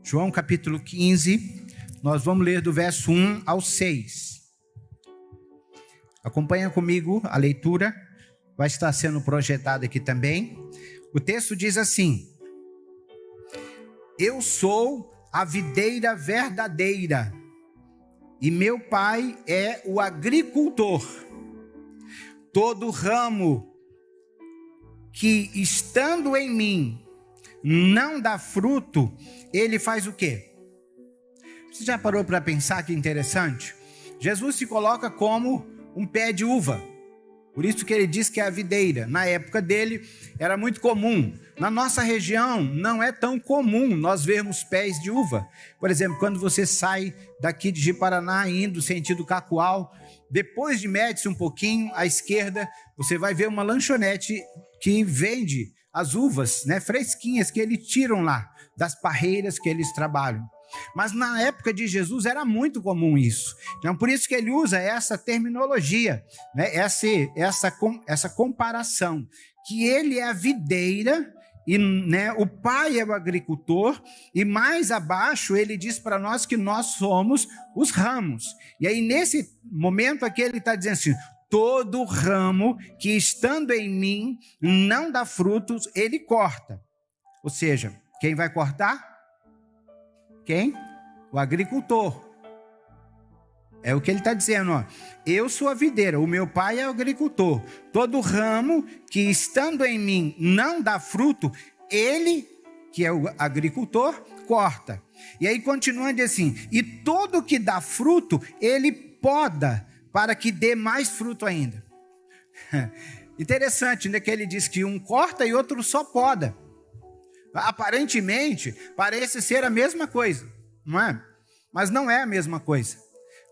João capítulo 15, nós vamos ler do verso 1 ao 6. Acompanha comigo a leitura, vai estar sendo projetada aqui também. O texto diz assim: Eu sou a videira verdadeira, e meu pai é o agricultor. Todo ramo que, estando em mim, não dá fruto, ele faz o quê? Você já parou para pensar que interessante? Jesus se coloca como um pé de uva. Por isso que ele diz que é a videira. Na época dele era muito comum. Na nossa região não é tão comum nós vermos pés de uva. Por exemplo, quando você sai daqui de Ji-Paraná indo sentido Cacoal, depois de Médici um pouquinho à esquerda, você vai ver uma lanchonete que vende as uvas, né, fresquinhas, que eles tiram lá das parreiras que eles trabalham. Mas na época de Jesus era muito comum isso. Então, por isso que ele usa essa terminologia, né, essa comparação, que ele é a videira e, né, o pai é o agricultor, e mais abaixo ele diz para nós que nós somos os ramos. E aí nesse momento aqui ele está dizendo assim: todo ramo que estando em mim não dá frutos, ele corta. Ou seja, quem vai cortar? Quem? O agricultor. É o que ele está dizendo, ó. Eu sou a videira, o meu pai é o agricultor. Todo ramo que estando em mim não dá fruto, ele, que é o agricultor, corta. E aí continua dizendo assim: e todo que dá fruto, ele poda, para que dê mais fruto ainda. Interessante, né? Que ele diz que um corta e outro só poda. Aparentemente, parece ser a mesma coisa, não é? Mas não é a mesma coisa.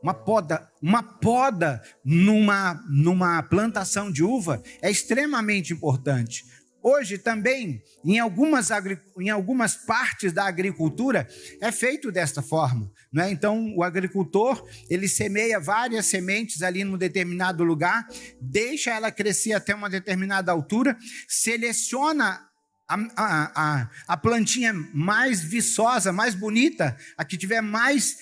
Uma poda numa plantação de uva é extremamente importante. Hoje também, em algumas partes da agricultura, é feito desta forma, não é? Então, o agricultor, ele semeia várias sementes ali num determinado lugar, deixa ela crescer até uma determinada altura, seleciona a plantinha mais viçosa, mais bonita, a que tiver mais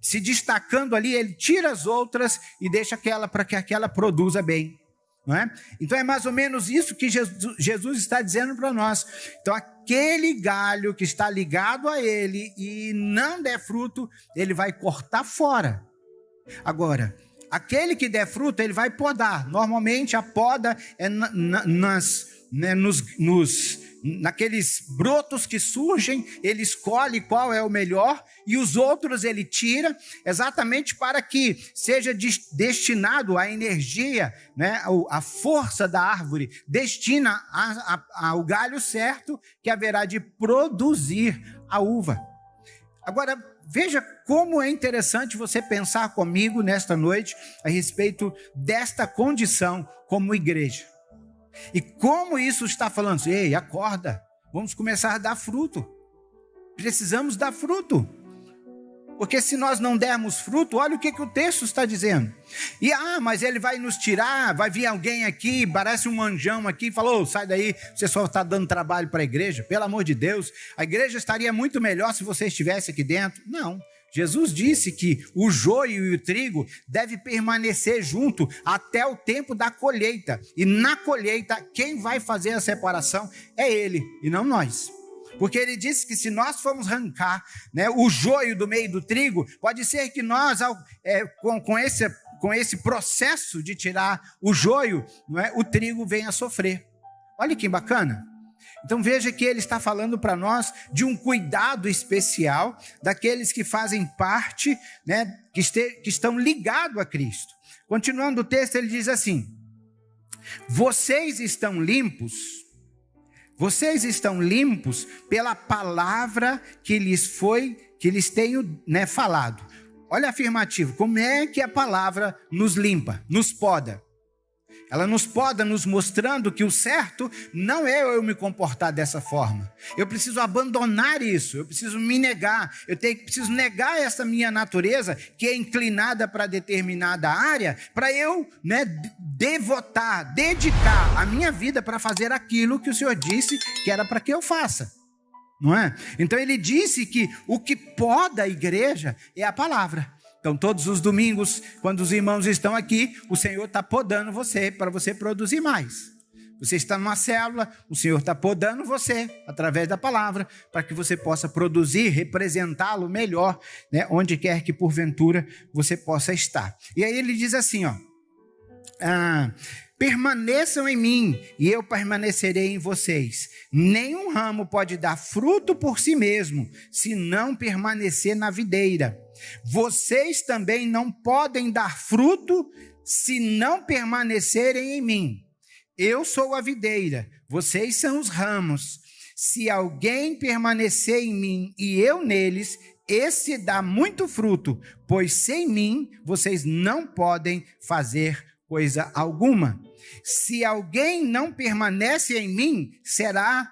se destacando ali, ele tira as outras e deixa aquela para que aquela produza bem. Não é? Então é mais ou menos isso que Jesus está dizendo para nós. Então aquele galho que está ligado a ele e não der fruto, ele vai cortar fora. Agora, aquele que der fruto, ele vai podar. Normalmente a poda é naqueles brotos que surgem, ele escolhe qual é o melhor e os outros ele tira, exatamente para que seja destinado a energia, né, a força da árvore, destina ao galho certo que haverá de produzir a uva. Agora, veja como é interessante você pensar comigo nesta noite a respeito desta condição como igreja. E como isso está falando? Ei, acorda, vamos começar a dar fruto. Precisamos dar fruto. Porque se nós não dermos fruto, olha o que o texto está dizendo. E mas ele vai nos tirar, vai vir alguém aqui, parece um anjão aqui, e falou: sai daí, você só está dando trabalho para a igreja. Pelo amor de Deus, a igreja estaria muito melhor se você estivesse aqui dentro. Não. Jesus disse que o joio e o trigo devem permanecer junto até o tempo da colheita. E na colheita, quem vai fazer a separação é ele e não nós. Porque ele disse que se nós formos arrancar, né, o joio do meio do trigo, pode ser que nós, com esse processo de tirar o joio, não é, o trigo venha a sofrer. Olha que bacana. Então veja que ele está falando para nós de um cuidado especial daqueles que fazem parte, né, que estão ligados a Cristo. Continuando o texto, ele diz assim: vocês estão limpos pela palavra que lhes tenho, né, falado. Olha a afirmativa, como é que a palavra nos limpa, nos poda? Ela nos poda, nos mostrando que o certo não é eu me comportar dessa forma. Eu preciso abandonar isso, eu preciso me negar, preciso negar essa minha natureza que é inclinada para determinada área, para eu, né, dedicar a minha vida para fazer aquilo que o Senhor disse que era para que eu faça. não é? Então ele disse que o que poda a igreja é a palavra. Então todos os domingos, quando os irmãos estão aqui, o Senhor está podando você para você produzir mais. Você está numa célula, o Senhor está podando você através da palavra, para que você possa produzir, representá-lo melhor, né, onde quer que porventura você possa estar. E aí ele diz assim, permaneçam em mim e eu permanecerei em vocês. Nenhum ramo pode dar fruto por si mesmo, se não permanecer na videira. Vocês também não podem dar fruto se não permanecerem em mim. Eu sou a videira, vocês são os ramos. Se alguém permanecer em mim e eu neles, esse dá muito fruto, pois sem mim vocês não podem fazer coisa alguma. Se alguém não permanece em mim, será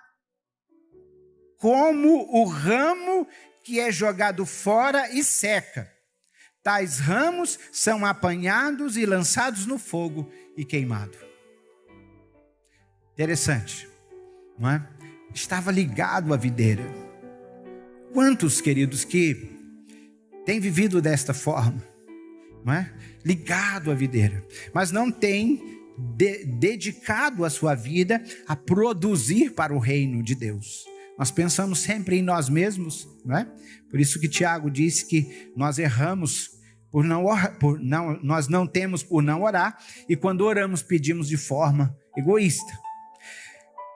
como o ramo que é jogado fora e seca. Tais ramos são apanhados e lançados no fogo e queimados. Interessante, não é? Estava ligado à videira. Quantos, queridos, que têm vivido desta forma, não é? Ligado à videira, mas não têm dedicado a sua vida a produzir para o reino de Deus. Nós pensamos sempre em nós mesmos, não é? Por isso que Tiago disse que nós erramos nós não temos por não orar, e quando oramos pedimos de forma egoísta.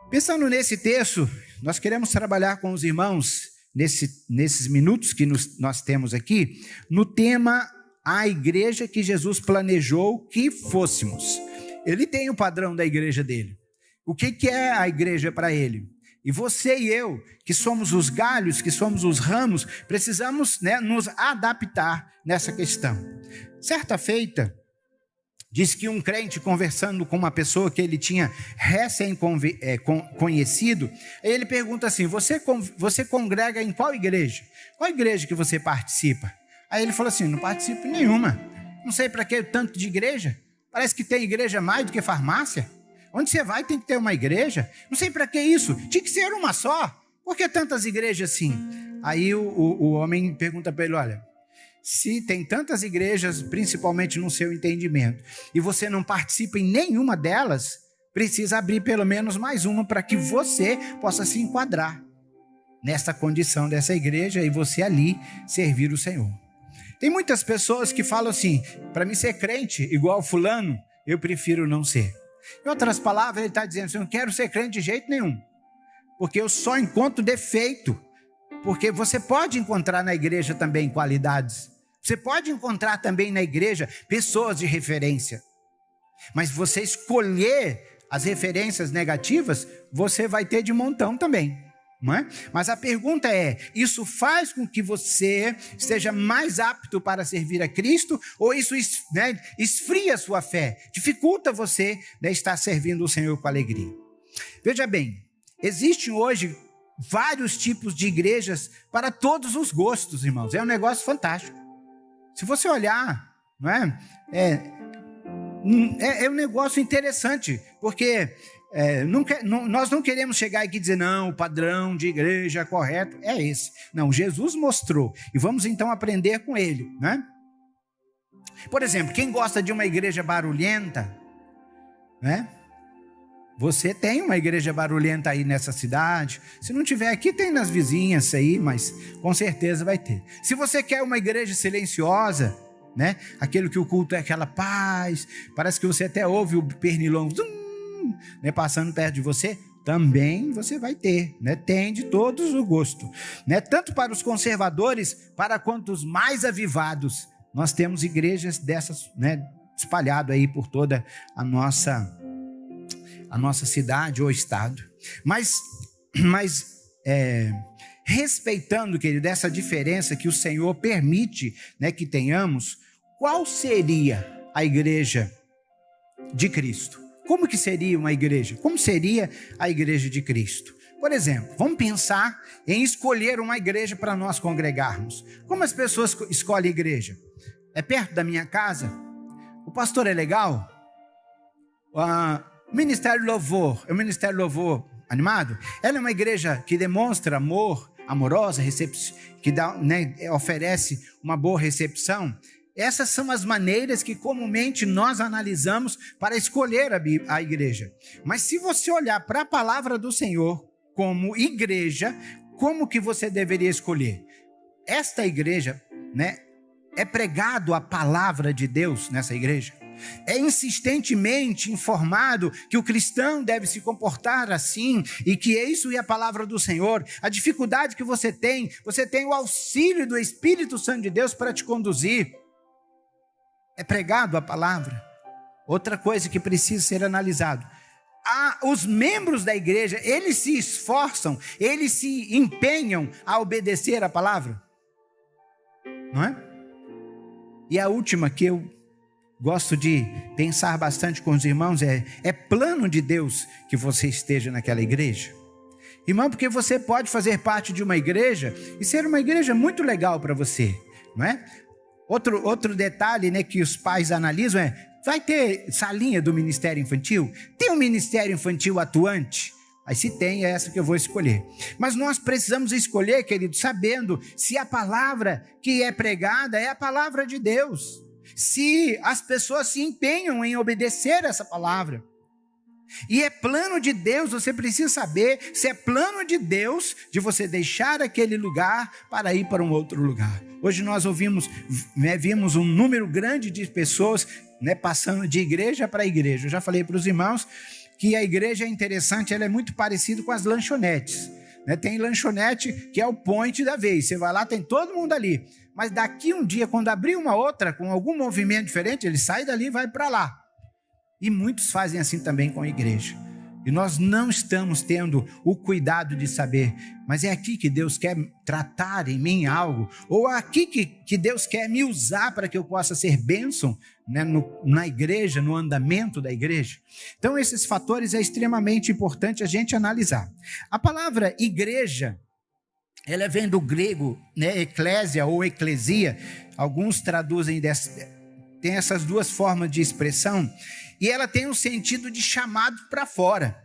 Pensando nesse texto, nós queremos trabalhar com os irmãos nesses minutos que nós temos aqui, no tema a igreja que Jesus planejou que fôssemos. Ele tem o padrão da igreja dele. O que é a igreja para ele? E você e eu, que somos os galhos, que somos os ramos, precisamos, né, nos adaptar nessa questão. Certa feita, diz que um crente conversando com uma pessoa que ele tinha recém-conhecido, ele pergunta assim, você congrega em qual igreja? Qual igreja que você participa? Aí ele falou assim, não participo em nenhuma. Não sei para que tanto de igreja. Parece que tem igreja mais do que farmácia. Onde você vai tem que ter uma igreja. Não sei para que isso. Tinha que ser uma só. Por que tantas igrejas assim? Aí o homem pergunta para ele, olha, se tem tantas igrejas, principalmente no seu entendimento, e você não participa em nenhuma delas, precisa abrir pelo menos mais uma para que você possa se enquadrar nessa condição dessa igreja e você ali servir o Senhor. Tem muitas pessoas que falam assim, para mim ser crente igual fulano, eu prefiro não ser. Em outras palavras, ele está dizendo assim, eu não quero ser crente de jeito nenhum, porque eu só encontro defeito. Porque você pode encontrar na igreja também qualidades. Você pode encontrar também na igreja pessoas de referência. Mas você escolher as referências negativas, você vai ter de montão também. Não é? Mas a pergunta é, isso faz com que você esteja mais apto para servir a Cristo? Ou isso, né, esfria a sua fé? Dificulta você, né, estar servindo o Senhor com alegria? Veja bem, existem hoje vários tipos de igrejas para todos os gostos, irmãos. É um negócio fantástico. Se você olhar, não é? É um negócio interessante, porque nós não queremos chegar aqui e dizer, não, o padrão de igreja correto é esse. Não, Jesus mostrou, e vamos então aprender com ele, né? Por exemplo, quem gosta de uma igreja barulhenta, né? Você tem uma igreja barulhenta aí nessa cidade. Se não tiver aqui, tem nas vizinhas aí, mas com certeza vai ter. Se você quer uma igreja silenciosa, né? Aquilo que o culto é aquela paz, parece que você até ouve o pernilongo né, passando perto de você, também você vai ter, né? Tem de todos o gosto, né? Tanto para os conservadores, para quanto os mais avivados. Nós temos igrejas dessas, né, espalhado aí por toda a nossa cidade ou estado. Mas respeitando, querido, essa diferença que o Senhor permite, né, que tenhamos, qual seria a igreja de Cristo? Como que seria uma igreja? Como seria a igreja de Cristo? Por exemplo, vamos pensar em escolher uma igreja para nós congregarmos. Como as pessoas escolhem igreja? É perto da minha casa? O pastor é legal? Ministério Louvor, é o Ministério Louvor animado? Ela é uma igreja que demonstra amor amorosa, que dá, né, oferece uma boa recepção. Essas são as maneiras que comumente nós analisamos para escolher a igreja. Mas se você olhar para a palavra do Senhor como igreja, como que você deveria escolher? Esta igreja, né, é pregado a palavra de Deus nessa igreja? É insistentemente informado que o cristão deve se comportar assim e que isso é a palavra do Senhor? A dificuldade que você tem o auxílio do Espírito Santo de Deus para te conduzir. É pregado a palavra? Outra coisa que precisa ser analisado: os membros da igreja, eles se esforçam, eles se empenham a obedecer a palavra? Não é? E a última que eu gosto de pensar bastante com os irmãos é plano de Deus que você esteja naquela igreja? Irmão, porque você pode fazer parte de uma igreja e ser uma igreja muito legal para você, não é? Outro detalhe, né, que os pais analisam vai ter salinha do ministério infantil? Tem um ministério infantil atuante? Aí se tem, é essa que eu vou escolher. Mas nós precisamos escolher, querido, sabendo se a palavra que é pregada é a palavra de Deus. Se as pessoas se empenham em obedecer essa palavra. E é plano de Deus, você precisa saber se é plano de Deus de você deixar aquele lugar para ir para um outro lugar. Hoje nós vimos um número grande de pessoas, né, passando de igreja para igreja. Eu já falei para os irmãos que a igreja é interessante, ela é muito parecida com as lanchonetes. Né? Tem lanchonete que é o point da vez, você vai lá, tem todo mundo ali. Mas daqui um dia, quando abrir uma outra, com algum movimento diferente, ele sai dali e vai para lá. E muitos fazem assim também com a igreja. E nós não estamos tendo o cuidado de saber, mas é aqui que Deus quer tratar em mim algo, ou é aqui que Deus quer me usar para que eu possa ser bênção, né, na igreja, no andamento da igreja. Então esses fatores é extremamente importante a gente analisar. A palavra igreja, ela vem do grego, né, eclésia ou eclesia, alguns traduzem tem essas duas formas de expressão, e ela tem um sentido de chamado para fora.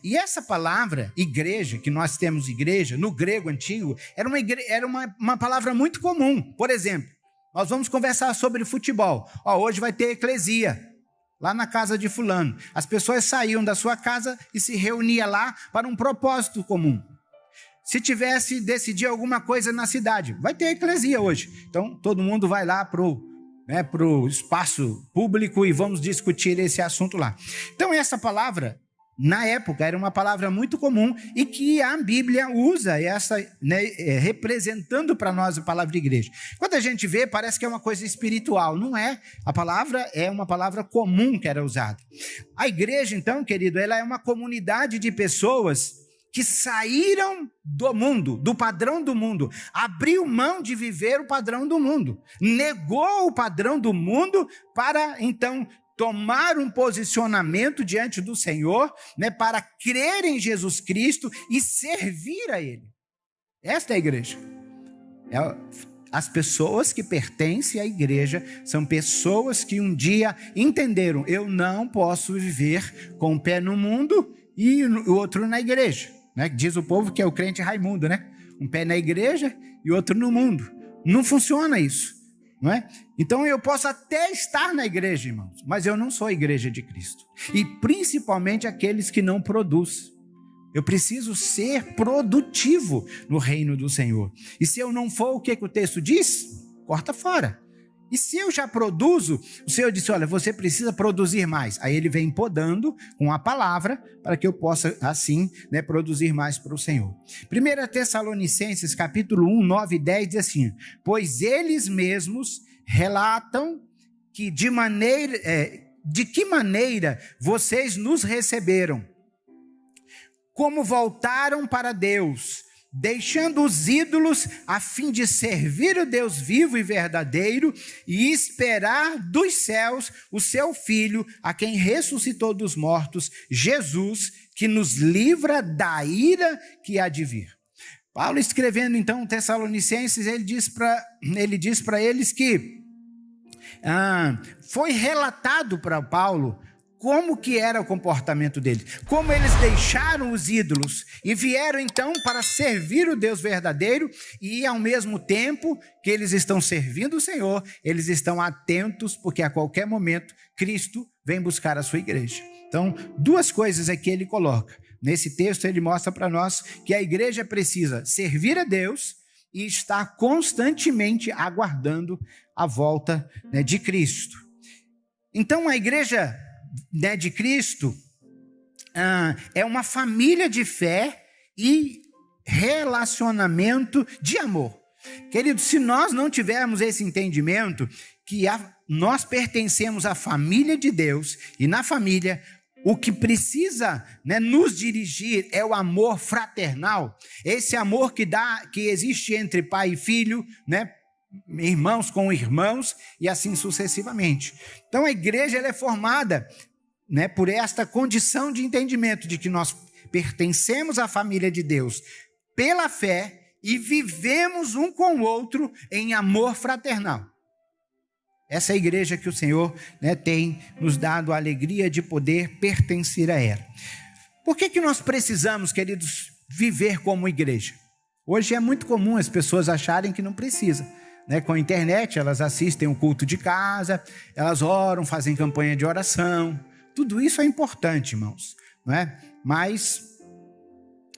E essa palavra, igreja, que nós temos igreja, no grego antigo, era uma palavra muito comum. Por exemplo, nós vamos conversar sobre futebol. Hoje vai ter eclesia, lá na casa de fulano. As pessoas saíam da sua casa e se reuniam lá para um propósito comum. Se tivesse decidir alguma coisa na cidade, vai ter eclesia hoje. Então, todo mundo vai lá para o espaço público e vamos discutir esse assunto lá. Então, essa palavra, na época, era uma palavra muito comum e que a Bíblia usa essa, né, representando para nós a palavra de igreja. Quando a gente vê, parece que é uma coisa espiritual. Não é. A palavra é uma palavra comum que era usada. A igreja, então, querido, ela é uma comunidade de pessoas que saíram do mundo, do padrão do mundo, abriu mão de viver o padrão do mundo, negou o padrão do mundo para, então, tomar um posicionamento diante do Senhor, né, para crer em Jesus Cristo e servir a Ele. Esta é a igreja. As pessoas que pertencem à igreja são pessoas que um dia entenderam: eu não posso viver com um pé no mundo e o outro na igreja. Né? Diz o povo que é o crente Raimundo, né? Um pé na igreja e outro no mundo. Não funciona isso, não é? Então eu posso até estar na igreja, irmãos, mas eu não sou a igreja de Cristo. E principalmente aqueles que não produzem. Eu preciso ser produtivo no reino do Senhor. E se eu não for, o que o texto diz? Corta fora. E se eu já produzo, o Senhor disse: olha, você precisa produzir mais. Aí ele vem podando com a palavra para que eu possa, assim, né, produzir mais para o Senhor. 1 Tessalonicenses, capítulo 1, 9 e 10, diz assim: pois eles mesmos relatam que de que maneira vocês nos receberam, como voltaram para Deus, deixando os ídolos a fim de servir o Deus vivo e verdadeiro e esperar dos céus o seu Filho, a quem ressuscitou dos mortos, Jesus, que nos livra da ira que há de vir. Paulo, escrevendo então Tessalonicenses, ele diz para eles que foi relatado para Paulo como que era o comportamento deles, como eles deixaram os ídolos e vieram então para servir o Deus verdadeiro, e ao mesmo tempo que eles estão servindo o Senhor, eles estão atentos, porque a qualquer momento Cristo vem buscar a sua igreja. Então, duas coisas aqui ele coloca. Nesse texto ele mostra para nós que a igreja precisa servir a Deus e estar constantemente aguardando a volta, né, de Cristo. Então a igreja, né, de Cristo é uma família de fé e relacionamento de amor. Querido, se nós não tivermos esse entendimento que nós pertencemos à família de Deus, e na família o que precisa, né, nos dirigir é o amor fraternal, esse amor que existe entre pai e filho, né, irmãos com irmãos e assim sucessivamente. Então a igreja ela é formada, né, por esta condição de entendimento de que nós pertencemos à família de Deus pela fé e vivemos um com o outro em amor fraternal. Essa é a igreja que o Senhor, né, tem nos dado a alegria de poder pertencer a ela. Por que nós precisamos, queridos, viver como igreja? Hoje é muito comum as pessoas acharem que não precisa. Né, com a internet, elas assistem o culto de casa, elas oram, fazem campanha de oração. Tudo isso é importante, irmãos, não é? Mas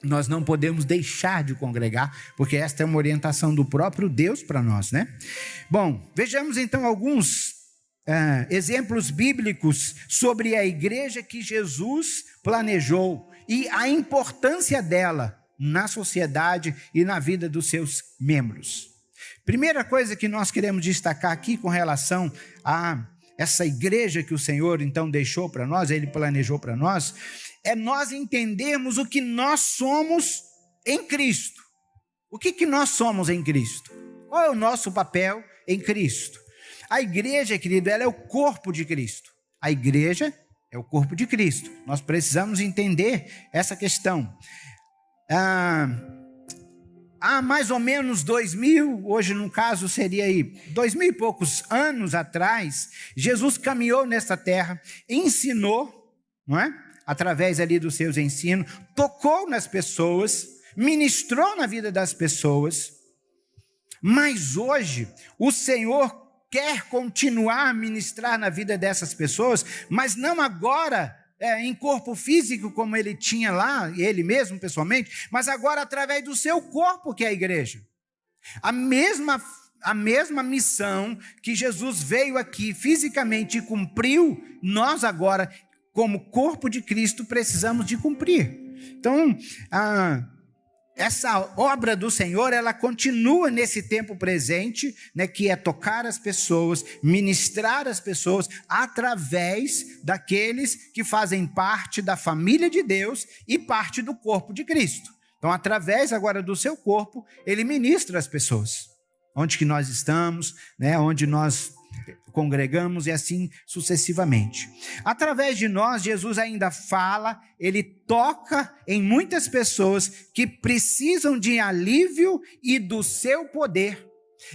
nós não podemos deixar de congregar, porque esta é uma orientação do próprio Deus para nós, né? Bom, vejamos então alguns exemplos bíblicos sobre a igreja que Jesus planejou e a importância dela na sociedade e na vida dos seus membros. Primeira coisa que nós queremos destacar aqui com relação a essa igreja que o Senhor então deixou para nós, Ele planejou para nós, é nós entendermos o que nós somos em Cristo. O que nós somos em Cristo? Qual é o nosso papel em Cristo? A igreja, querido, ela é o corpo de Cristo. A igreja é o corpo de Cristo. Nós precisamos entender essa questão. Há mais ou menos 2000, hoje no caso seria aí 2000 e poucos anos atrás, Jesus caminhou nesta terra, ensinou, não é? Através ali dos seus ensinos, tocou nas pessoas, ministrou na vida das pessoas, mas hoje o Senhor quer continuar a ministrar na vida dessas pessoas, mas não agora em corpo físico como ele tinha lá, ele mesmo pessoalmente, mas agora através do seu corpo, que é a igreja. A mesma missão que Jesus veio aqui fisicamente e cumpriu, nós agora, como corpo de Cristo, precisamos de cumprir. Então, essa obra do Senhor, ela continua nesse tempo presente, né, que é tocar as pessoas, ministrar as pessoas, através daqueles que fazem parte da família de Deus e parte do corpo de Cristo. Então, através agora do seu corpo, ele ministra as pessoas. Onde que nós estamos, né, onde nós congregamos e assim sucessivamente. Através de nós, Jesus ainda fala, ele toca em muitas pessoas que precisam de alívio e do seu poder.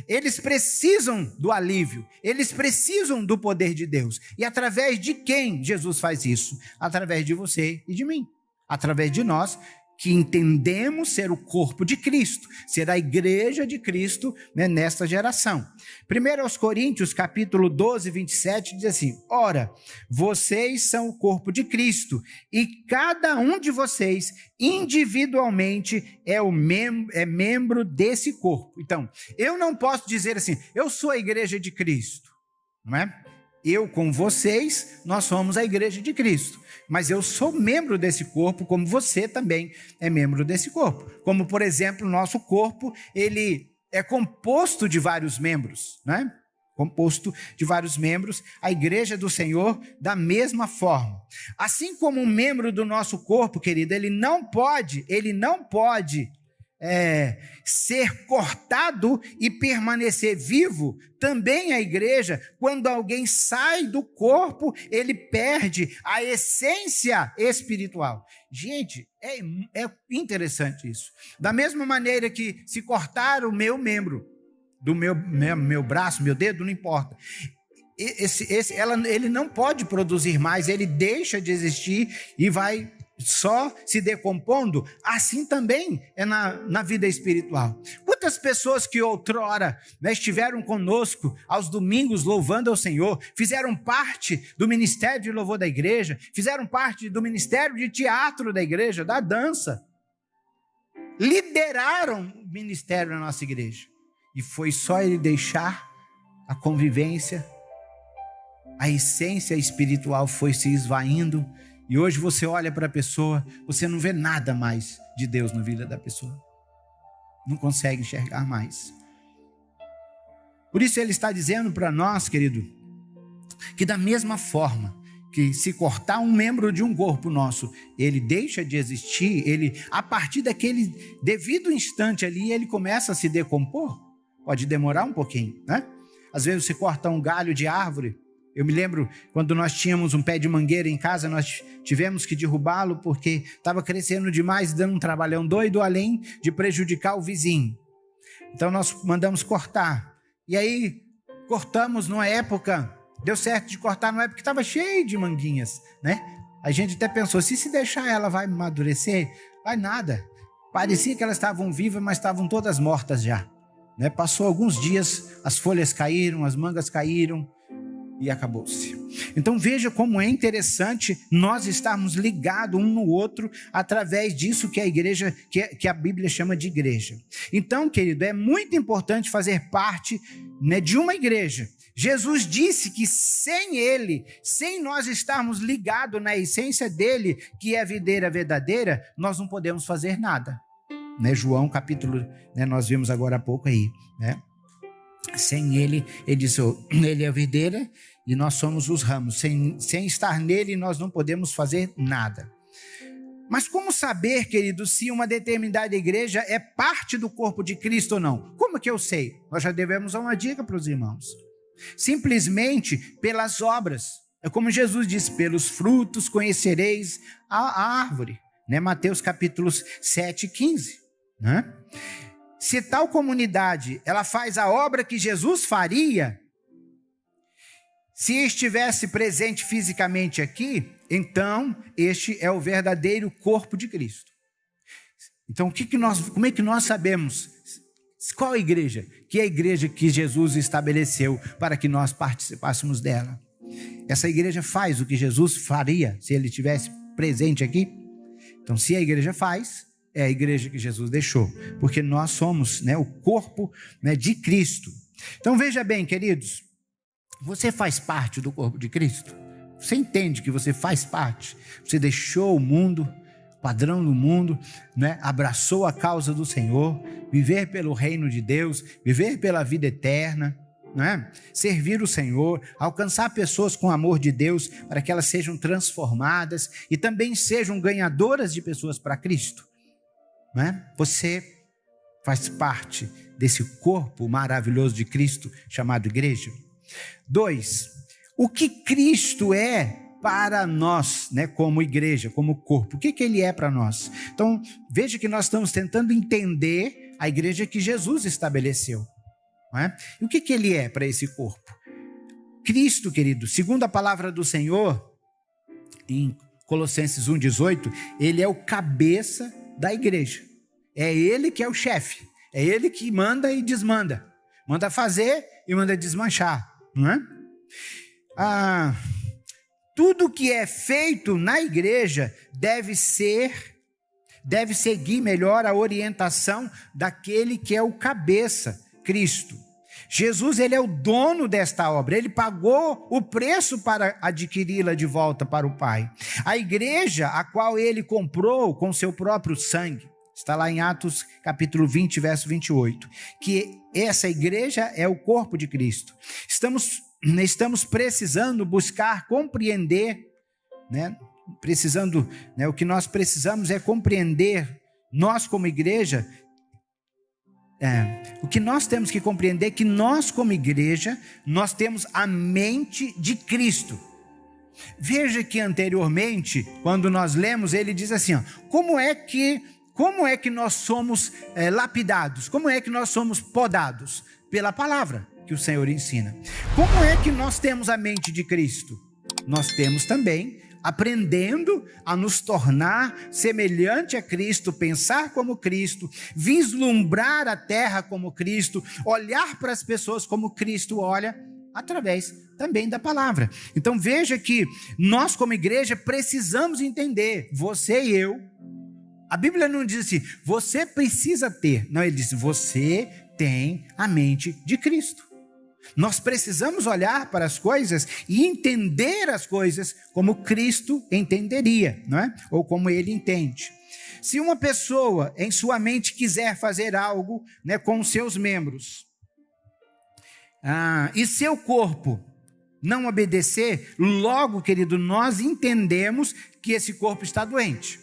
Eles precisam do alívio, eles precisam do poder de Deus. E através de quem Jesus faz isso? Através de você e de mim. Através de nós, que entendemos ser o corpo de Cristo, ser a igreja de Cristo, né, nesta geração. 1 Coríntios, capítulo 12, 27, diz assim: ora, vocês são o corpo de Cristo, e cada um de vocês, individualmente, é membro desse corpo. Então, eu não posso dizer assim, eu sou a igreja de Cristo, não é? Eu com vocês, nós somos a igreja de Cristo. Mas eu sou membro desse corpo, como você também é membro desse corpo. Como, por exemplo, o nosso corpo, ele é composto de vários membros, né? Composto de vários membros, a igreja do Senhor, da mesma forma. Assim como um membro do nosso corpo, querido, ele não pode ser cortado e permanecer vivo. Também a igreja, quando alguém sai do corpo, ele perde a essência espiritual. Gente, é interessante isso. Da mesma maneira que se cortar o meu membro, do meu braço, meu dedo, não importa. ele não pode produzir mais, ele deixa de existir e vai só se decompondo. Assim também é na vida espiritual. Quantas pessoas que outrora, né, estiveram conosco aos domingos louvando ao Senhor, fizeram parte do ministério de louvor da igreja, fizeram parte do ministério de teatro da igreja, da dança, lideraram o ministério na nossa igreja, e foi só ele deixar a convivência, a essência espiritual foi se esvaindo, e hoje você olha para a pessoa, você não vê nada mais de Deus na vida da pessoa. Não consegue enxergar mais. Por isso ele está dizendo para nós, querido, que da mesma forma que se cortar um membro de um corpo nosso, ele deixa de existir, ele, a partir daquele devido instante ali, ele começa a se decompor. Pode demorar um pouquinho, né? Às vezes você corta um galho de árvore. Eu me lembro quando nós tínhamos um pé de mangueira em casa, nós tivemos que derrubá-lo porque estava crescendo demais, dando um trabalhão doido, além de prejudicar o vizinho. Então nós mandamos cortar. E aí cortamos numa época, deu certo de cortar numa época que estava cheio de manguinhas, né? A gente até pensou, se deixar ela vai amadurecer? Vai nada. Parecia que elas estavam vivas, mas estavam todas mortas já, né? Passou alguns dias, as folhas caíram, as mangas caíram, e acabou-se. Então veja como é interessante nós estarmos ligados um no outro através disso que a igreja, que a Bíblia chama de igreja. Então, querido, é muito importante fazer parte, né, de uma igreja. Jesus disse que sem ele, sem nós estarmos ligados na essência dele, que é a videira verdadeira, nós não podemos fazer nada. Né? João capítulo, né, nós vimos agora há pouco aí, né? Sem ele, ele diz, ele é a videira e nós somos os ramos. Sem estar nele, nós não podemos fazer nada. Mas como saber, querido, se uma determinada igreja é parte do corpo de Cristo ou não? Como que eu sei? Nós já devemos dar uma dica para os irmãos. Simplesmente pelas obras. É como Jesus disse, pelos frutos conhecereis a árvore. Né? Mateus capítulos 7 e 15. Né? Se tal comunidade, ela faz a obra que Jesus faria, se estivesse presente fisicamente aqui, então este é o verdadeiro corpo de Cristo. Então como é que nós sabemos qual a igreja? Que é a igreja que Jesus estabeleceu para que nós participássemos dela. Essa igreja faz o que Jesus faria se ele estivesse presente aqui. Então se a igreja faz, é a igreja que Jesus deixou, porque nós somos, né, o corpo, né, de Cristo. Então veja bem, queridos, você faz parte do corpo de Cristo? Você entende que você faz parte? Você deixou o mundo, o padrão do mundo, né, abraçou a causa do Senhor, viver pelo reino de Deus, viver pela vida eterna, né? Servir o Senhor, alcançar pessoas com o amor de Deus para que elas sejam transformadas e também sejam ganhadoras de pessoas para Cristo. Né? Você faz parte desse corpo maravilhoso de Cristo chamado igreja. 2, o que Cristo é para nós, né, como igreja, como corpo? O que ele é para nós? Então veja que nós estamos tentando entender a igreja que Jesus estabeleceu. Né? E o que ele é para esse corpo? Cristo, querido, segundo a palavra do Senhor, em Colossenses 1,18, ele é o cabeça da igreja. É ele que é o chefe. É ele que manda e desmanda. Manda fazer e manda desmanchar. Não é? Tudo que é feito na igreja deve seguir melhor a orientação daquele que é o cabeça, Cristo. Jesus, ele é o dono desta obra, ele pagou o preço para adquiri-la de volta para o Pai. A igreja, a qual ele comprou com seu próprio sangue, está lá em Atos capítulo 20, verso 28, que essa igreja é o corpo de Cristo. Estamos precisando buscar compreender, né? O que nós precisamos é compreender, nós como igreja, o que nós temos que compreender é que nós como igreja, nós temos a mente de Cristo. Veja que anteriormente, quando nós lemos, ele diz assim, ó, como é que nós somos lapidados? Como é que nós somos podados? Pela palavra que o Senhor ensina. Como é que nós temos a mente de Cristo? Nós temos também aprendendo a nos tornar semelhante a Cristo, pensar como Cristo, vislumbrar a terra como Cristo, olhar para as pessoas como Cristo olha, através também da palavra. Então veja que nós como igreja precisamos entender, você e eu, a Bíblia não diz assim, você precisa ter, não, ele diz, você tem a mente de Cristo. Nós precisamos olhar para as coisas e entender as coisas como Cristo entenderia, não é? Ou como ele entende. Se uma pessoa em sua mente quiser fazer algo, né, com os seus membros, e seu corpo não obedecer, logo, querido, nós entendemos que esse corpo está doente.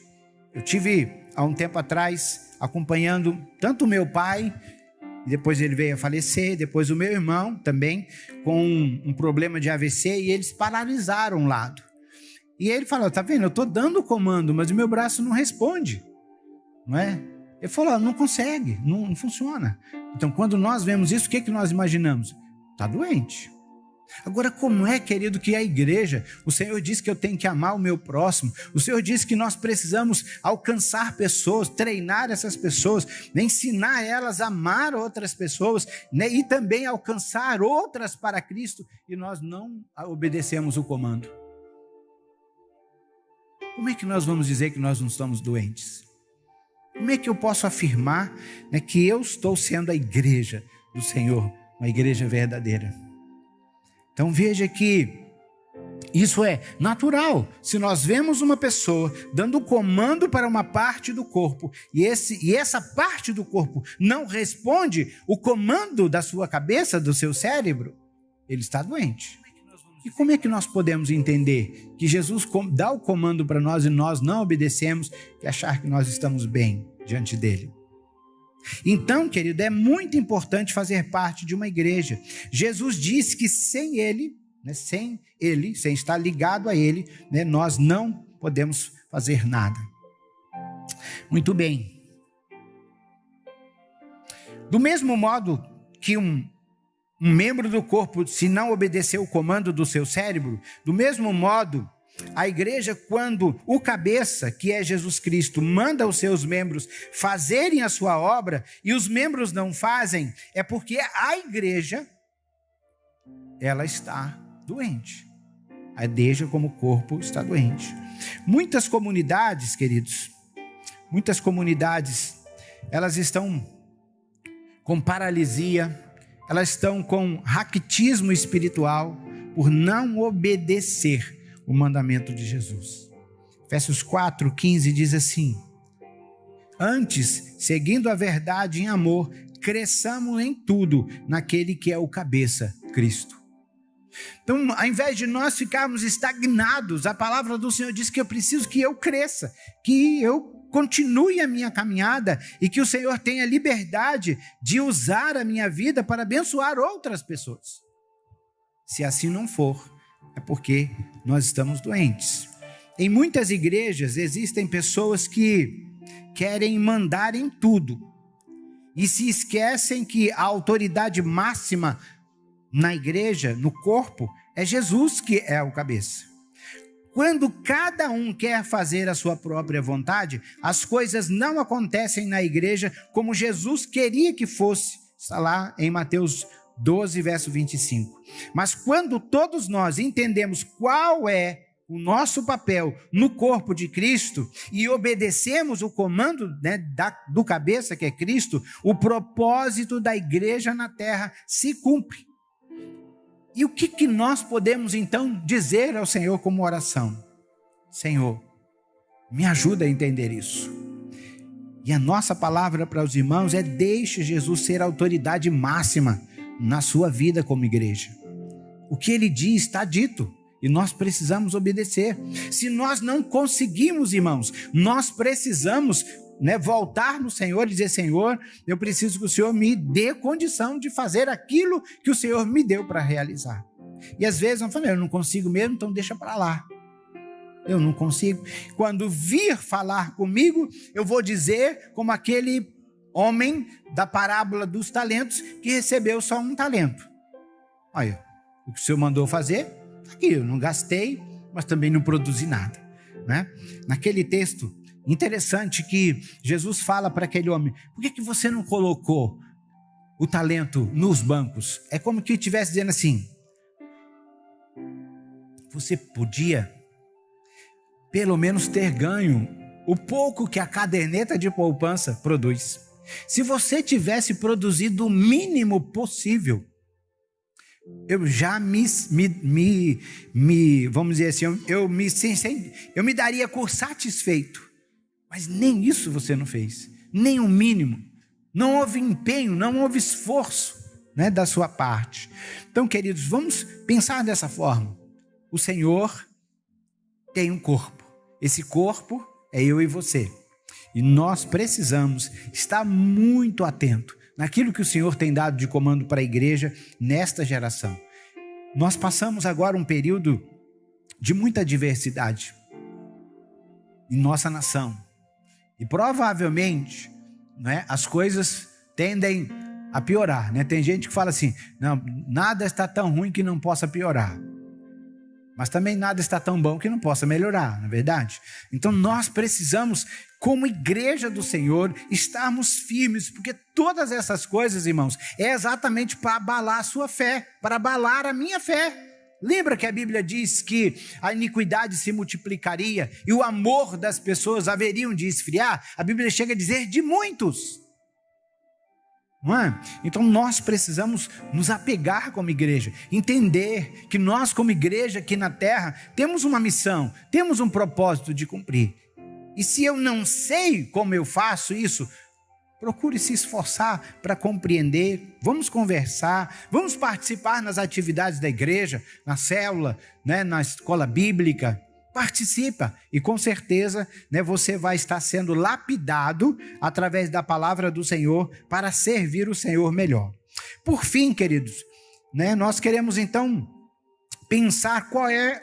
Eu tive, há um tempo atrás, acompanhando tanto o meu pai, depois ele veio a falecer, depois o meu irmão também, com um problema de AVC, e eles paralisaram um lado. E ele falou, tá vendo, eu estou dando o comando, mas o meu braço não responde, não é? Ele falou, não consegue, não funciona. Então, quando nós vemos isso, o que nós imaginamos? Está doente. Agora, como é, querido, que a igreja, o Senhor diz que eu tenho que amar o meu próximo, o Senhor diz que nós precisamos alcançar pessoas, treinar essas pessoas, ensinar elas a amar outras pessoas, né, e também alcançar outras para Cristo, e nós não obedecemos o comando. Como é que nós vamos dizer que nós não estamos doentes? Como é que eu posso afirmar, né, que eu estou sendo a igreja do Senhor, uma igreja verdadeira? Então veja que isso é natural. Se nós vemos uma pessoa dando comando para uma parte do corpo e essa parte do corpo não responde o comando da sua cabeça, do seu cérebro, ele está doente. E como é que nós podemos entender que Jesus dá o comando para nós e nós não obedecemos e achar que nós estamos bem diante dele? Então, querido, é muito importante fazer parte de uma igreja. Jesus disse que sem ele, sem estar ligado a ele, né, nós não podemos fazer nada. Muito bem. Do mesmo modo que um membro do corpo, se não obedecer o comando do seu cérebro, do mesmo modo, a igreja, quando o cabeça, que é Jesus Cristo, manda os seus membros fazerem a sua obra e os membros não fazem, é porque a igreja, ela está doente. A igreja como corpo está doente. Muitas comunidades, queridos, elas estão com paralisia, elas estão com raquitismo espiritual por não obedecer o mandamento de Jesus. Efésios 4:15 diz assim: antes, seguindo a verdade em amor, cresçamos em tudo naquele que é o cabeça, Cristo. Então, ao invés de nós ficarmos estagnados, a palavra do Senhor diz que eu preciso que eu cresça, que eu continue a minha caminhada e que o Senhor tenha liberdade de usar a minha vida para abençoar outras pessoas. Se assim não for, é porque nós estamos doentes. Em muitas igrejas existem pessoas que querem mandar em tudo e se esquecem que a autoridade máxima na igreja, no corpo, é Jesus que é o cabeça. Quando cada um quer fazer a sua própria vontade, as coisas não acontecem na igreja como Jesus queria que fosse. Está lá em Mateus 12, verso 25. Mas quando todos nós entendemos qual é o nosso papel no corpo de Cristo e obedecemos o comando, né, do cabeça, que é Cristo, o propósito da igreja na terra se cumpre. E o que nós podemos então dizer ao Senhor como oração? Senhor, me ajuda a entender isso. E a nossa palavra para os irmãos é: deixe Jesus ser a autoridade máxima na sua vida como igreja. O que ele diz está dito e nós precisamos obedecer. Se nós não conseguimos, irmãos, nós precisamos, né, voltar no Senhor e dizer: Senhor, eu preciso que o Senhor me dê condição de fazer aquilo que o Senhor me deu para realizar. E às vezes eu falo: eu não consigo mesmo, então deixa para lá. Eu não consigo. Quando vir falar comigo, eu vou dizer como aquele homem da parábola dos talentos que recebeu só um talento. Olha, o que o Senhor mandou fazer, tá aqui, eu não gastei, mas também não produzi nada, né? Naquele texto, interessante que Jesus fala para aquele homem, por que você não colocou o talento nos bancos? É como que estivesse dizendo assim, você podia pelo menos ter ganho o pouco que a caderneta de poupança produz. Se você tivesse produzido o mínimo possível, eu já vamos dizer assim, eu me daria por satisfeito. Mas nem isso você não fez, nem o mínimo. Não houve empenho, não houve esforço, né, da sua parte. Então, queridos, vamos pensar dessa forma. O Senhor tem um corpo. Esse corpo é eu e você. E nós precisamos estar muito atento naquilo que o Senhor tem dado de comando para a igreja nesta geração. Nós passamos agora um período de muita diversidade em nossa nação. E provavelmente, né, as coisas tendem a piorar, né? Tem gente que fala assim, não, nada está tão ruim que não possa piorar. Mas também nada está tão bom que não possa melhorar, não é verdade? Então nós precisamos, como igreja do Senhor, estarmos firmes, porque todas essas coisas, irmãos, é exatamente para abalar a sua fé, para abalar a minha fé. Lembra que a Bíblia diz que a iniquidade se multiplicaria e o amor das pessoas haveriam de esfriar? A Bíblia chega a dizer de muitos. Não é? Então nós precisamos nos apegar como igreja, entender que nós como igreja aqui na terra temos uma missão, temos um propósito de cumprir. E se eu não sei como eu faço isso, procure se esforçar para compreender, vamos conversar, vamos participar nas atividades da igreja, na célula, né, na escola bíblica. Participa e com certeza, né, você vai estar sendo lapidado através da palavra do Senhor para servir o Senhor melhor. Por fim, queridos, né, nós queremos então pensar qual é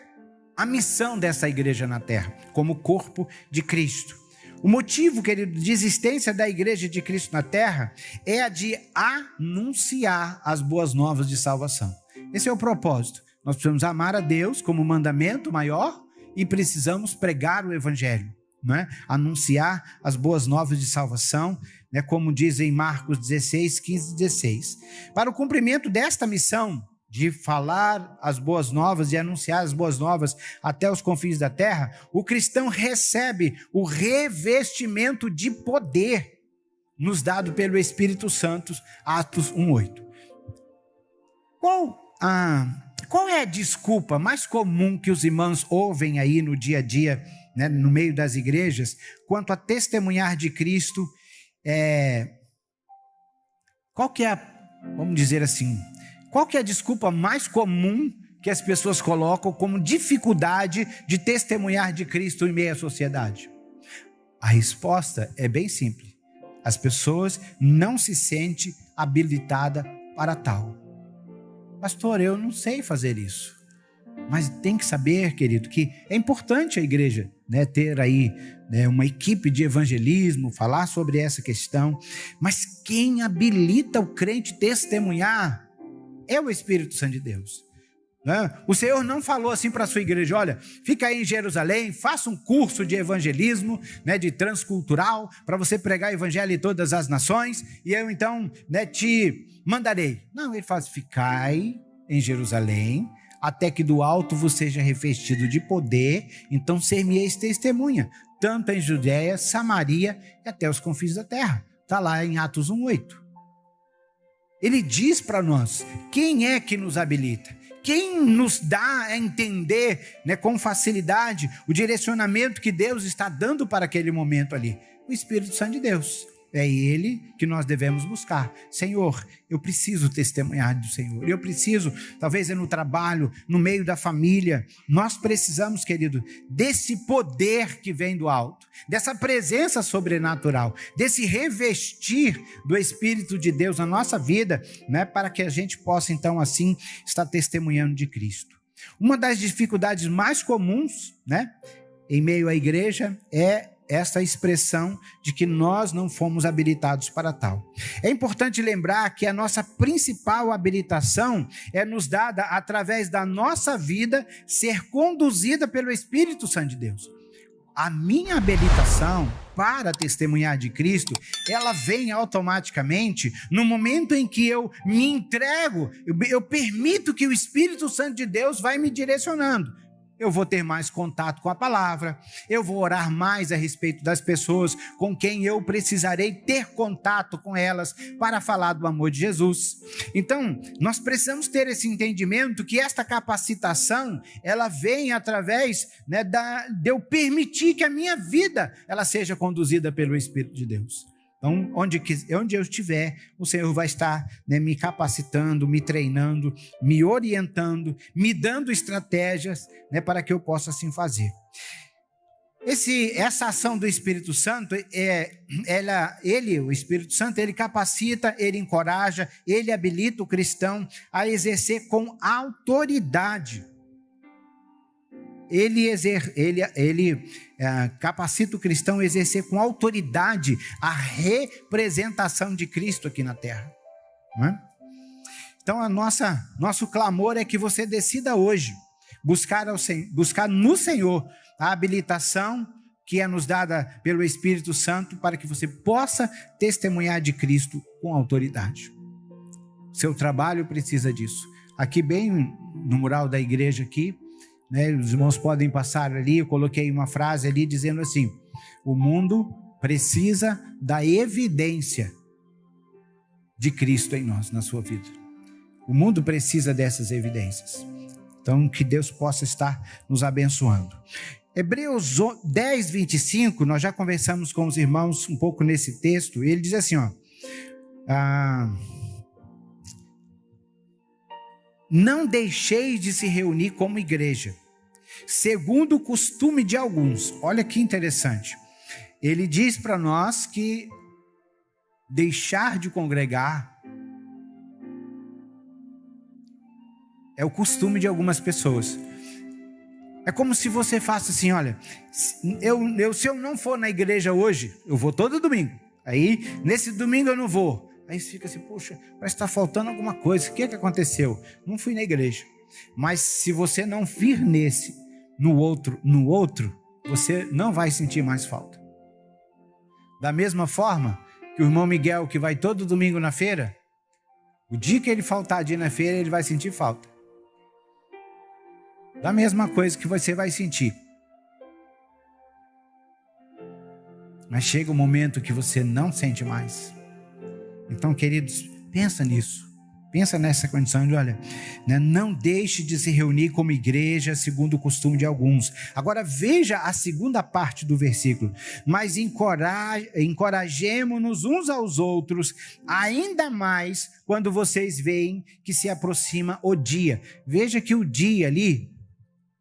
a missão dessa igreja na terra, como corpo de Cristo. O motivo, querido, de existência da igreja de Cristo na terra é a de anunciar as boas novas de salvação. Esse é o propósito. Nós precisamos amar a Deus como mandamento maior, e precisamos pregar o evangelho, né? Anunciar as boas novas de salvação, né? Como diz em Marcos 16, 15 e 16. Para o cumprimento desta missão de falar as boas novas e anunciar as boas novas até os confins da terra, o cristão recebe o revestimento de poder nos dado pelo Espírito Santo, Atos 1:8. Qual é a desculpa mais comum que os irmãos ouvem aí no dia a dia, né, no meio das igrejas, quanto a testemunhar de Cristo? Qual que é vamos dizer assim, qual que é a desculpa mais comum que as pessoas colocam como dificuldade de testemunhar de Cristo em meio à sociedade? A resposta é bem simples. As pessoas não se sentem habilitadas para tal. Pastor, eu não sei fazer isso. Mas tem que saber, querido, que é importante a igreja, né, ter aí, né, uma equipe de evangelismo, falar sobre essa questão. Mas quem habilita o crente testemunhar é o Espírito Santo de Deus. Né? O Senhor não falou assim para a sua igreja, olha, fica aí em Jerusalém, faça um curso de evangelismo, né, de transcultural, para você pregar o evangelho em todas as nações, e eu então, né, te mandarei. Não, ele fala, ficai em Jerusalém, até que do alto você seja revestido de poder, então ser-me-eis testemunha, tanto em Judéia, Samaria e até os confins da terra. Está lá em Atos 1:8. Ele diz para nós, quem é que nos habilita? Quem nos dá a entender, né, com facilidade o direcionamento que Deus está dando para aquele momento ali? O Espírito Santo de Deus. É Ele que nós devemos buscar. Senhor, eu preciso testemunhar do Senhor. Eu preciso, talvez no trabalho, no meio da família. Nós precisamos, querido, desse poder que vem do alto, dessa presença sobrenatural, desse revestir do Espírito de Deus na nossa vida, né, para que a gente possa, então, assim, estar testemunhando de Cristo. Uma das dificuldades mais comuns, né, em meio à igreja é essa expressão de que nós não fomos habilitados para tal. É importante lembrar que a nossa principal habilitação é nos dada através da nossa vida ser conduzida pelo Espírito Santo de Deus. A minha habilitação para testemunhar de Cristo, ela vem automaticamente no momento em que eu me entrego, eu permito que o Espírito Santo de Deus vai me direcionando. Eu vou ter mais contato com a palavra, eu vou orar mais a respeito das pessoas com quem eu precisarei ter contato com elas para falar do amor de Jesus. Então, nós precisamos ter esse entendimento que esta capacitação, ela vem através, né, de eu permitir que a minha vida ela seja conduzida pelo Espírito de Deus. Então, onde eu estiver, o Senhor vai estar, né, me capacitando, me treinando, me orientando, me dando estratégias, né, para que eu possa assim fazer. Essa ação do Espírito Santo, o Espírito Santo, ele capacita, ele encoraja, ele habilita o cristão a exercer com autoridade. Ele capacita o cristão a exercer com autoridade a representação de Cristo aqui na terra. Não é? Então, nosso clamor é que você decida hoje buscar no Senhor a habilitação que é nos dada pelo Espírito Santo para que você possa testemunhar de Cristo com autoridade. Seu trabalho precisa disso. Aqui bem no mural da igreja aqui, né, os irmãos podem passar ali, eu coloquei uma frase ali dizendo assim: o mundo precisa da evidência de Cristo em nós, na sua vida. O mundo precisa dessas evidências. Então, que Deus possa estar nos abençoando. Hebreus 10, 25, nós já conversamos com os irmãos um pouco nesse texto, ele diz assim, ó, não deixeis de se reunir como igreja, segundo o costume de alguns. Olha que interessante. Ele diz para nós que deixar de congregar é o costume de algumas pessoas. É como se você faça assim, olha, se eu não for na igreja hoje, eu vou todo domingo. Aí, nesse domingo eu não vou. Aí você fica assim, poxa, parece que está faltando alguma coisa. O que aconteceu? Não fui na igreja. Mas se você não vir no outro, você não vai sentir mais falta. Da mesma forma que o irmão Miguel, que vai todo domingo na feira, o dia que ele faltar de ir na feira, ele vai sentir falta. Da mesma coisa que você vai sentir. Mas chega um momento que você não sente mais. Então, queridos, pensa nisso. Pensa nessa condição de, olha, né, não deixe de se reunir como igreja, segundo o costume de alguns. Agora, veja a segunda parte do versículo. Mas encorajemo-nos uns aos outros, ainda mais quando vocês veem que se aproxima o dia. Veja que o dia ali,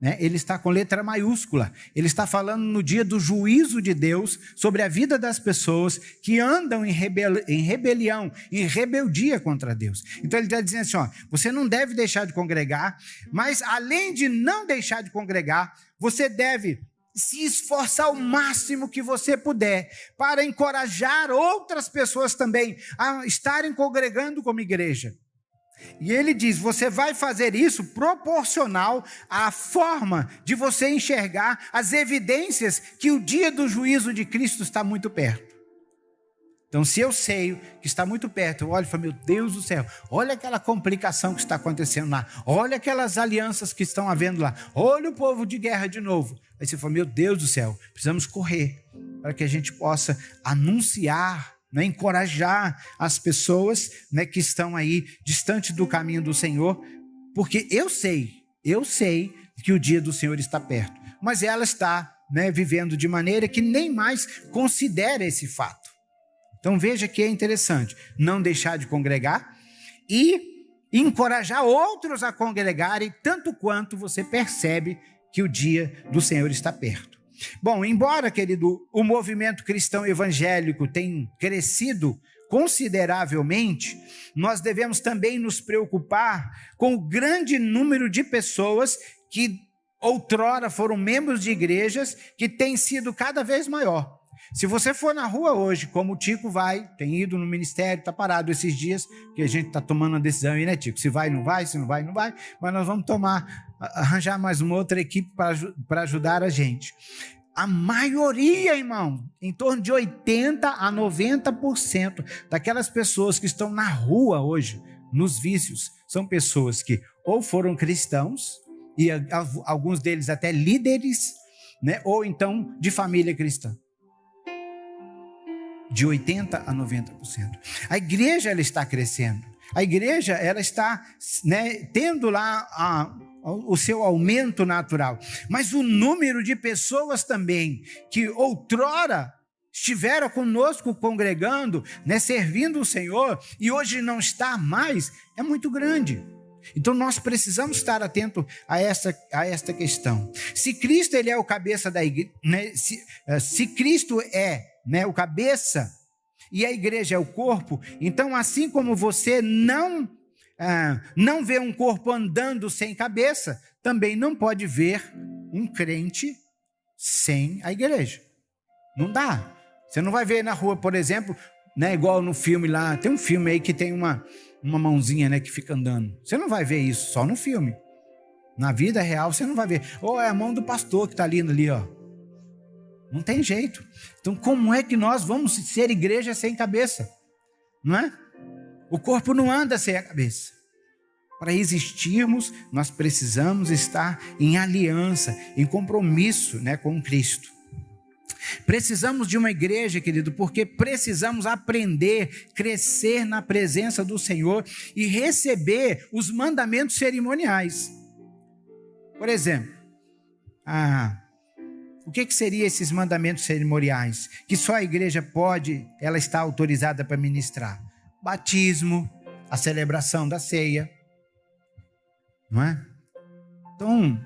né, ele está com letra maiúscula. Ele está falando no dia do juízo de Deus sobre a vida das pessoas que andam em rebelião, em rebeldia contra Deus. Então ele está dizendo assim, ó, você não deve deixar de congregar, mas além de não deixar de congregar, você deve se esforçar o máximo que você puder para encorajar outras pessoas também a estarem congregando como igreja. E ele diz, você vai fazer isso proporcional à forma de você enxergar as evidências que o dia do juízo de Cristo está muito perto. Então, se eu sei que está muito perto, eu olho e falo, meu Deus do céu, olha aquela complicação que está acontecendo lá, olha aquelas alianças que estão havendo lá, olha o povo de guerra de novo. Aí você fala, meu Deus do céu, precisamos correr para que a gente possa anunciar, né, encorajar as pessoas, né, que estão aí distante do caminho do Senhor, porque eu sei que o dia do Senhor está perto, mas ela está, né, vivendo de maneira que nem mais considera esse fato. Então veja que é interessante, não deixar de congregar e encorajar outros a congregarem, tanto quanto você percebe que o dia do Senhor está perto. Bom, embora, querido, o movimento cristão evangélico tenha crescido consideravelmente, nós devemos também nos preocupar com o grande número de pessoas que outrora foram membros de igrejas que têm sido cada vez maior. Se você for na rua hoje, como o Tico tem ido no ministério, está parado esses dias, que a gente está tomando uma decisão aí, né, Tico? Se vai, não vai, se não vai, não vai, mas nós vamos arranjar mais uma outra equipe para ajudar a gente. A maioria, irmão, em torno de 80% a 90% daquelas pessoas que estão na rua hoje, nos vícios, são pessoas que ou foram cristãos, e alguns deles até líderes, né, ou então de família cristã. De 80% a 90%. A igreja, ela está crescendo. A igreja, ela está, né, tendo lá o seu aumento natural. Mas o número de pessoas também que outrora estiveram conosco congregando, né, servindo o Senhor, e hoje não está mais, é muito grande. Então nós precisamos estar atento a esta questão. Se Cristo ele é o cabeça da igreja, né, se Cristo é, né, o cabeça e a igreja é o corpo, então assim como você não vê um corpo andando sem cabeça, também não pode ver um crente sem a igreja. Não dá. Você não vai ver na rua, por exemplo, né, igual no filme lá, tem um filme aí que tem uma mãozinha, né, que fica andando. Você não vai ver isso só no filme. Na vida real você não vai ver. Ou é a mão do pastor que está ali, ó. Não tem jeito. Então como é que nós vamos ser igreja sem cabeça? Não é? O corpo não anda sem a cabeça. Para existirmos, nós precisamos estar em aliança, em compromisso, né, com Cristo. Precisamos de uma igreja, querido, porque precisamos aprender, crescer na presença do Senhor e receber os mandamentos cerimoniais. Por exemplo, o que seriam esses mandamentos cerimoniais? Que só a igreja ela está autorizada para ministrar. Batismo, a celebração da ceia, não é? Então,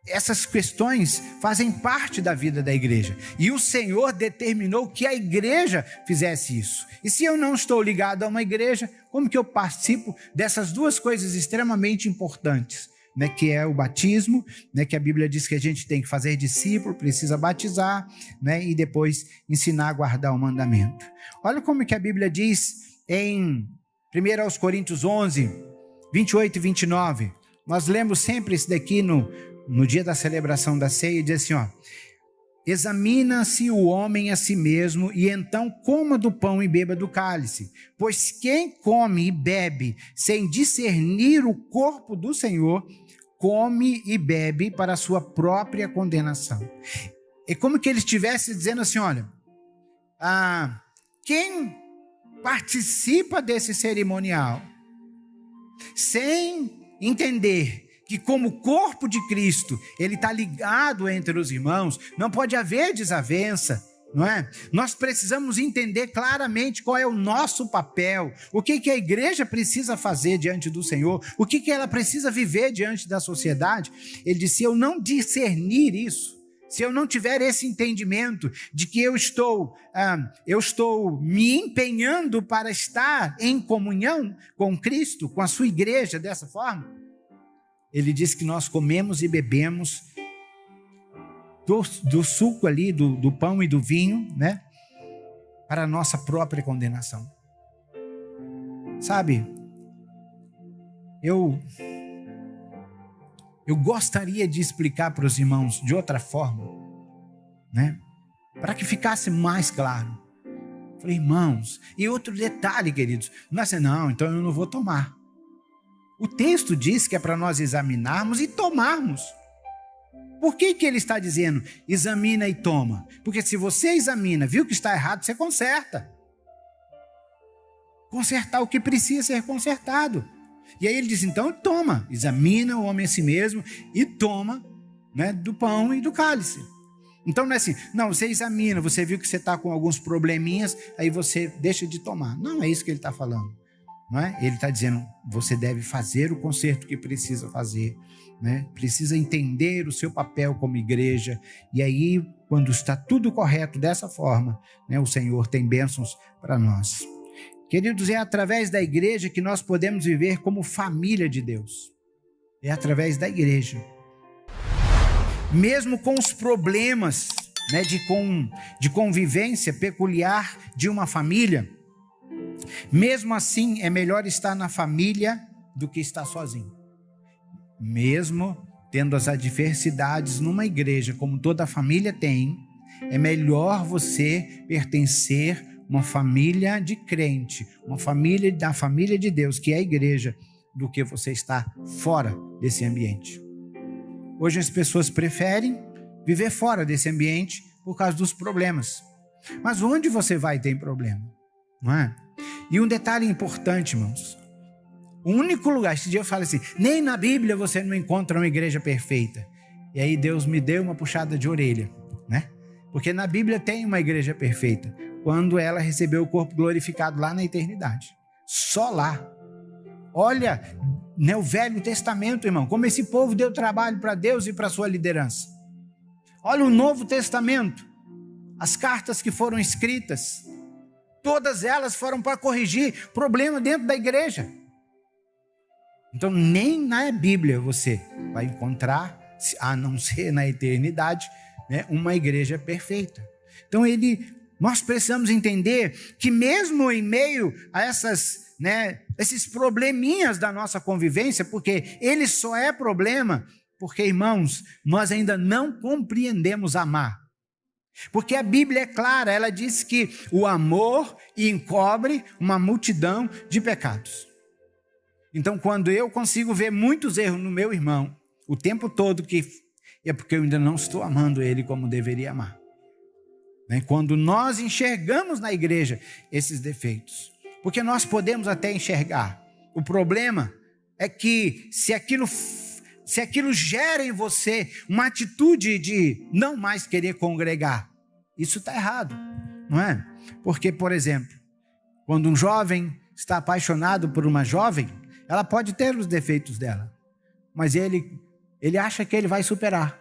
essas questões fazem parte da vida da igreja. E o Senhor determinou que a igreja fizesse isso. E se eu não estou ligado a uma igreja, como que eu participo dessas duas coisas extremamente importantes? Né, que é o batismo, né, que a Bíblia diz que a gente tem que fazer discípulo, precisa batizar, né, e depois ensinar a guardar o mandamento. Olha como que a Bíblia diz em 1 Coríntios 11, 28 e 29. Nós lemos sempre isso daqui no dia da celebração da ceia, diz assim, ó: examina-se o homem a si mesmo, e então coma do pão e beba do cálice. Pois quem come e bebe sem discernir o corpo do Senhor, come e bebe para a sua própria condenação. É como que ele estivesse dizendo assim, olha, quem participa desse cerimonial sem entender que como corpo de Cristo, ele está ligado entre os irmãos, não pode haver desavença, não é? Nós precisamos entender claramente qual é o nosso papel, o que a igreja precisa fazer diante do Senhor, o que ela precisa viver diante da sociedade. Ele disse, se eu não discernir isso, se eu não tiver esse entendimento de que eu estou me empenhando para estar em comunhão com Cristo, com a sua igreja dessa forma, ele diz que nós comemos e bebemos do suco ali, do pão e do vinho, né? Para a nossa própria condenação. Sabe, eu gostaria de explicar para os irmãos de outra forma, né? Para que ficasse mais claro. Falei, irmãos, e outro detalhe, queridos, não é assim, não, então eu não vou tomar. O texto diz que é para nós examinarmos e tomarmos. Por que ele está dizendo examina e toma? Porque se você examina, viu que está errado, você conserta. Consertar o que precisa ser consertado. E aí ele diz, então toma, examina o homem a si mesmo e toma, né, do pão e do cálice. Então não é assim, não, você examina, você viu que você está com alguns probleminhas, aí você deixa de tomar. Não é isso que ele está falando. Não é? Ele está dizendo, você deve fazer o conserto que precisa fazer, né? Precisa entender o seu papel como igreja, e aí, quando está tudo correto dessa forma, né, o Senhor tem bênçãos para nós. Queridos, é através da igreja que nós podemos viver como família de Deus. É através da igreja. mesmo com os problemas, né, de convivência peculiar de uma família, mesmo assim é melhor estar na família do que estar sozinho. Mesmo tendo as adversidades numa igreja, como toda família tem, é melhor você pertencer a uma família de crente, uma família da família de Deus, que é a igreja, do que você estar fora desse ambiente. Hoje as pessoas preferem viver fora desse ambiente por causa dos problemas. Mas onde você vai tem problema, não é? E um detalhe importante, irmãos. O único lugar, esse dia eu falo assim, nem na Bíblia você não encontra uma igreja perfeita. E aí Deus me deu uma puxada de orelha, né? Porque na Bíblia tem uma igreja perfeita, quando ela recebeu o corpo glorificado lá na eternidade. Só lá. Olha, né, o Velho Testamento, irmão, como esse povo deu trabalho para Deus e para a sua liderança. Olha o Novo Testamento, as cartas que foram escritas, todas elas foram para corrigir problema dentro da igreja. Então, nem na Bíblia você vai encontrar, a não ser na eternidade, né, uma igreja perfeita. Então, nós precisamos entender que mesmo em meio a esses probleminhas da nossa convivência, porque ele só é problema porque, irmãos, nós ainda não compreendemos amar. Porque a Bíblia é clara, ela diz que o amor encobre uma multidão de pecados. Então, quando eu consigo ver muitos erros no meu irmão, o tempo todo, é porque eu ainda não estou amando ele como deveria amar. Quando nós enxergamos na igreja esses defeitos, porque nós podemos até enxergar, o problema é que se aquilo gera em você uma atitude de não mais querer congregar, isso está errado, não é? Porque, por exemplo, quando um jovem está apaixonado por uma jovem, ela pode ter os defeitos dela, mas ele acha que ele vai superar.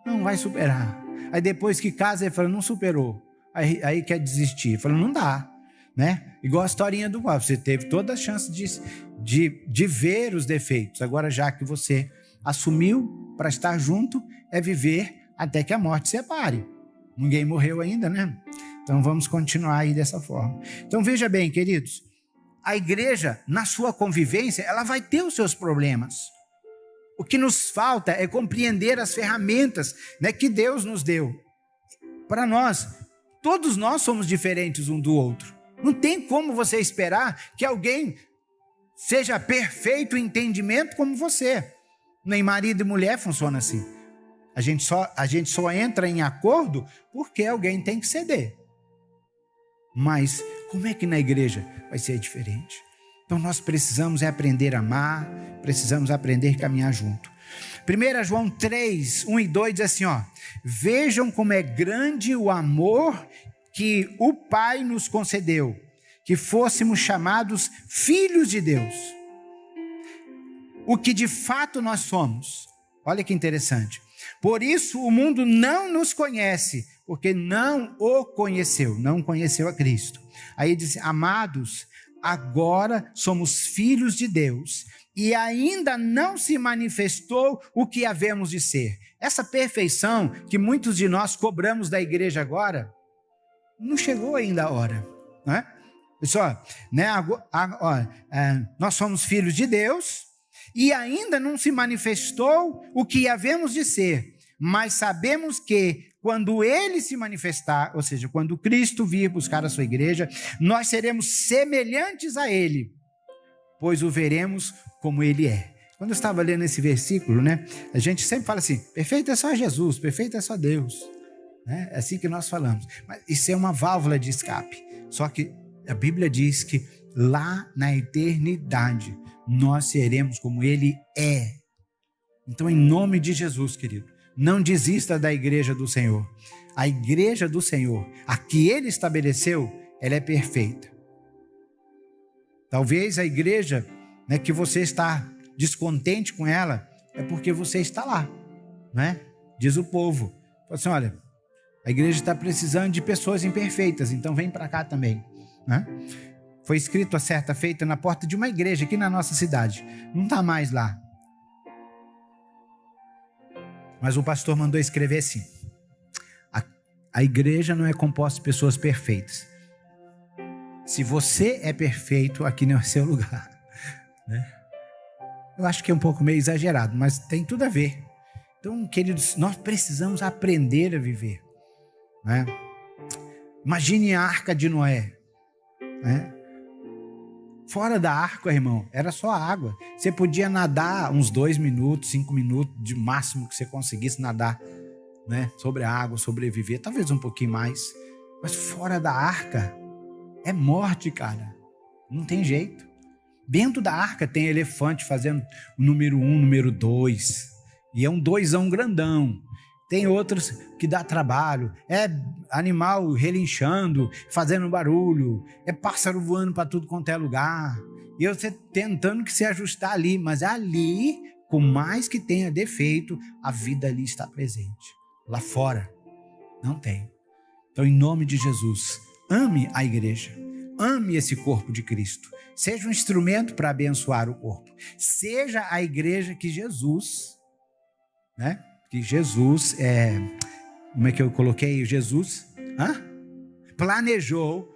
Não vai superar. Aí depois que casa, ele fala, não superou. Aí quer desistir. Fala, não dá, né? Igual a historinha do Paulo. Você teve toda a chance de ver os defeitos. Agora, já que você assumiu para estar junto, é viver até que a morte separe. Ninguém morreu ainda, né? Então vamos continuar aí dessa forma. Então veja bem, queridos, a igreja, na sua convivência, ela vai ter os seus problemas. O que nos falta é compreender as ferramentas, né, que Deus nos deu. Para nós, todos nós somos diferentes um do outro. Não tem como você esperar que alguém seja perfeito em entendimento como você. Nem marido e mulher funciona assim. A gente só entra em acordo porque alguém tem que ceder. Mas como é que na igreja vai ser diferente? Então nós precisamos aprender a amar, precisamos aprender a caminhar junto. 1 João 3, 1 e 2 diz assim, vejam como é grande o amor que o Pai nos concedeu, que fôssemos chamados filhos de Deus. O que de fato nós somos. Olha que interessante. Por isso o mundo não nos conhece, porque não o conheceu, não conheceu a Cristo. Aí diz, amados, agora somos filhos de Deus, e ainda não se manifestou o que havemos de ser. Essa perfeição que muitos de nós cobramos da igreja agora, não chegou ainda a hora, não é? Pessoal, né, nós somos filhos de Deus, e ainda não se manifestou o que havemos de ser, mas sabemos que quando ele se manifestar, ou seja, quando Cristo vir buscar a sua igreja, nós seremos semelhantes a ele, pois o veremos como ele é. Quando eu estava lendo esse versículo, né, a gente sempre fala assim, perfeito é só Jesus, perfeito é só Deus. Né? É assim que nós falamos. Mas isso é uma válvula de escape. Só que a Bíblia diz que lá na eternidade, nós seremos como ele é. Então, em nome de Jesus, querido, não desista da igreja do Senhor. A igreja do Senhor, a que ele estabeleceu, ela é perfeita. Talvez a igreja, né, que você está descontente com ela, é porque você está lá, né? Diz o povo. Fala assim, olha, a igreja está precisando de pessoas imperfeitas, então vem para cá também, né? Foi escrito a certa feita na porta de uma igreja aqui na nossa cidade. Não está mais lá. Mas o pastor mandou escrever assim: a igreja não é composta de pessoas perfeitas. Se você é perfeito, aqui não é seu lugar, né? Eu acho que é um pouco meio exagerado, mas tem tudo a ver. Então, queridos, nós precisamos aprender a viver, né? Imagine a arca de Noé, né? Fora da arca, irmão, era só água. Você podia nadar uns 2 minutos, 5 minutos, de máximo que você conseguisse nadar, né? Sobre a água, sobreviver, talvez um pouquinho mais. Mas fora da arca, é morte, cara. Não tem jeito. Dentro da arca tem elefante fazendo o número 1, número 2. E é um 2ão grandão. Tem outros que dá trabalho. É animal relinchando, fazendo barulho. É pássaro voando para tudo quanto é lugar. E você tentando que se ajustar ali. Mas ali, por mais que tenha defeito, a vida ali está presente. Lá fora, não tem. Então, em nome de Jesus, ame a igreja. Ame esse corpo de Cristo. Seja um instrumento para abençoar o corpo. Seja a igreja que Jesus, né? Que Jesus, como é que eu coloquei? Jesus planejou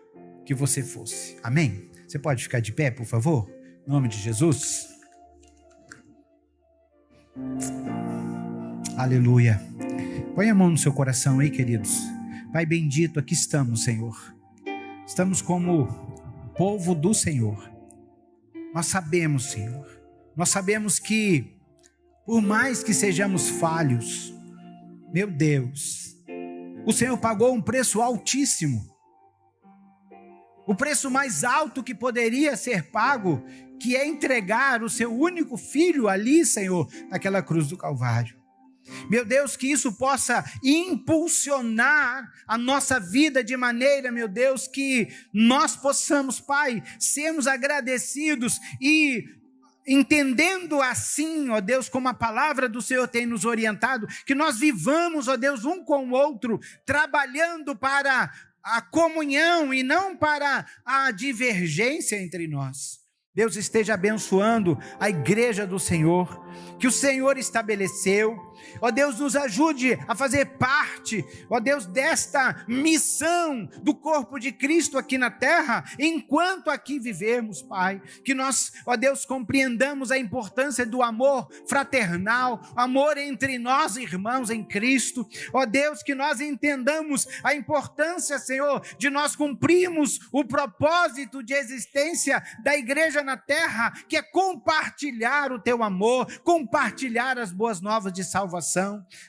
que você fosse. Amém? Você pode ficar de pé, por favor? Em nome de Jesus. Aleluia. Põe a mão no seu coração aí, queridos. Pai bendito, aqui estamos, Senhor. Estamos como povo do Senhor. Nós sabemos, Senhor. Nós sabemos que por mais que sejamos falhos, meu Deus, o Senhor pagou um preço altíssimo. O preço mais alto que poderia ser pago, que é entregar o seu único filho ali, Senhor, naquela cruz do Calvário. Meu Deus, que isso possa impulsionar a nossa vida de maneira, meu Deus, que nós possamos, Pai, sermos agradecidos e entendendo assim, ó Deus, como a palavra do Senhor tem nos orientado, que nós vivamos, ó Deus, um com o outro, trabalhando para a comunhão e não para a divergência entre nós. Deus esteja abençoando a igreja do Senhor, que o Senhor estabeleceu. Ó Deus, nos ajude a fazer parte, ó Deus, desta missão do corpo de Cristo aqui na terra, enquanto aqui vivermos, Pai. Que nós, ó Deus, compreendamos a importância do amor fraternal, amor entre nós, irmãos em Cristo. Ó Deus, que nós entendamos a importância, Senhor, de nós cumprirmos o propósito de existência da igreja na terra, que é compartilhar o teu amor, compartilhar as boas novas de salvação.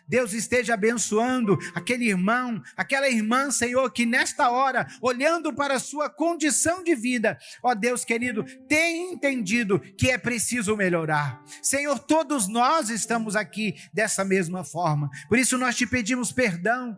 Deus esteja abençoando aquele irmão, aquela irmã, Senhor, que nesta hora, olhando para a sua condição de vida, ó Deus querido, tem entendido que é preciso melhorar. Senhor, todos nós estamos aqui dessa mesma forma, por isso nós te pedimos perdão,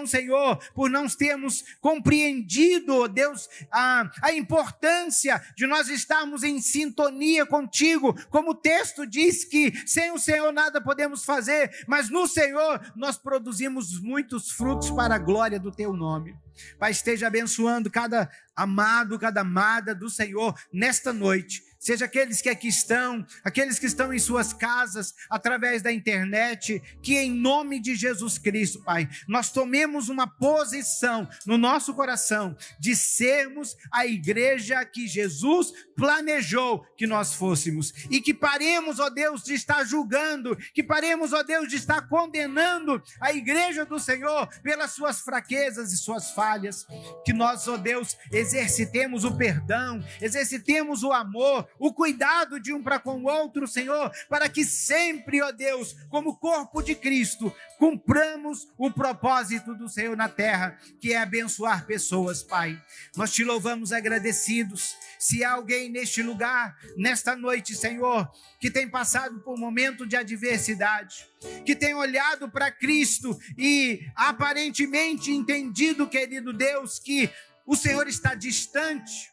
Senhor, por não termos compreendido, ó Deus, a importância de nós estarmos em sintonia contigo, como o texto diz que sem o Senhor nada podemos fazer, mas no Senhor nós produzimos muitos frutos para a glória do teu nome. Pai, esteja abençoando cada amado, cada amada do Senhor nesta noite, seja aqueles que aqui estão, aqueles que estão em suas casas, através da internet, que em nome de Jesus Cristo, Pai, nós tomemos uma posição no nosso coração de sermos a igreja que Jesus planejou que nós fôssemos, e que paremos, ó Deus, de estar julgando, que paremos, ó Deus, de estar condenando a igreja do Senhor pelas suas fraquezas e suas falhas, que nós, ó Deus, exercitemos o perdão, exercitemos o amor, o cuidado de um para com o outro, Senhor, para que sempre, ó Deus, como corpo de Cristo, cumpramos o propósito do Senhor na terra, que é abençoar pessoas, Pai. Nós te louvamos agradecidos. Se há alguém neste lugar, nesta noite, Senhor, que tem passado por um momento de adversidade, que tem olhado para Cristo e aparentemente entendido, querido Deus, que o Senhor está distante,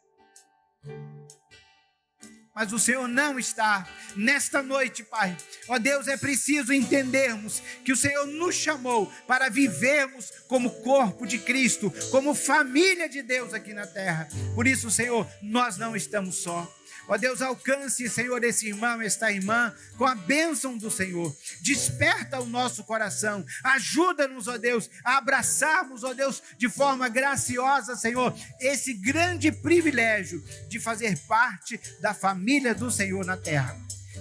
mas o Senhor não está. Nesta noite, Pai, ó Deus, é preciso entendermos que o Senhor nos chamou para vivermos como corpo de Cristo, como família de Deus aqui na terra. Por isso, Senhor, nós não estamos só. Ó Deus, alcance, Senhor, esse irmão, esta irmã, com a bênção do Senhor. Desperta o nosso coração. Ajuda-nos, ó Deus, a abraçarmos, ó Deus, de forma graciosa, Senhor, esse grande privilégio de fazer parte da família do Senhor na terra.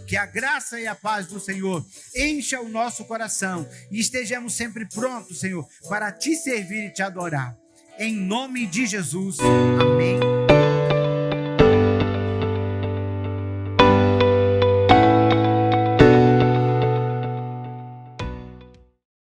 Que a graça e a paz do Senhor encha o nosso coração e estejamos sempre prontos, Senhor, para te servir e te adorar. Em nome de Jesus. Amém.